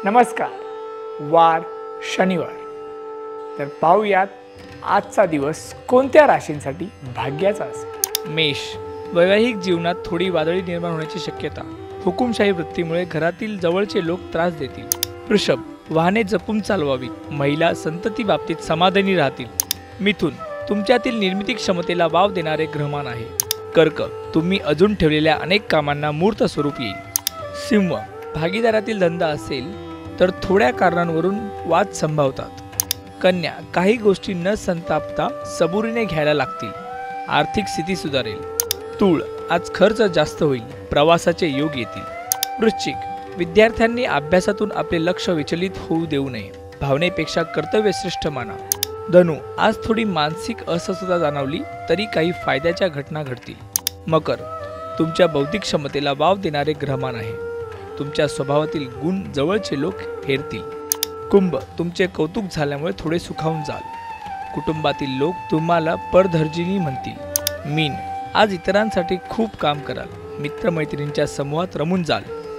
नमस्कार. वार शनिवार. तर पाहूयात आजचा दिवस कोणत्या राशींसाठी भाग्याचा असेल. मेष. वैवाहिक जीवनात थोडी वादळी निर्माण होण्याची शक्यता. हुकुमशाही वृत्तीमुळे घरातील जवळचे लोक त्रास देतील. वृषभ. वाहने जपून चालवावी. महिला संतती बाबतीत समाधानी राहतील. मिथुन. तुमच्यातील निर्मिती क्षमतेला वाव देणारे ग्रहमान आहे. कर्क. तुम्ही अजून ठेवलेल्या अनेक कामांना मूर्त स्वरूप येईल. सिंह. भागीदारातील धंदा असेल तर थोड्या कारणांवरून वाद संभावतात. कन्या. काही गोष्टी न संतापता सबुरीने घ्यायला लागतील. आर्थिक स्थिती सुधारेल. तूळ. आज खर्च जास्त होईल. प्रवासाचे योग येतील. वृश्चिक. विद्यार्थ्यांनी अभ्यासातून आपले लक्ष विचलित होऊ देऊ नये. भावनेपेक्षा कर्तव्य श्रेष्ठ माना. धनु. आज थोडी मानसिक अस्वस्थता जाणवली तरी काही फायद्याच्या घटना घडतील. मकर. तुमच्या बौद्धिक क्षमतेला वाव देणारे ग्रहमान आहे. तुमच्या स्वभावातील गुण जवळचे लोक हेरतील. कुंभ. तुमचे कौतुक झाल्यामुळे थोडे सुखावून जाल. कुटुंबातील लोक तुम्हाला परधर्जिनी म्हणतील. मीन. आज इतरांसाठी खूप काम कराल. मित्रमैत्रिणींच्या समूहात रमून जाल.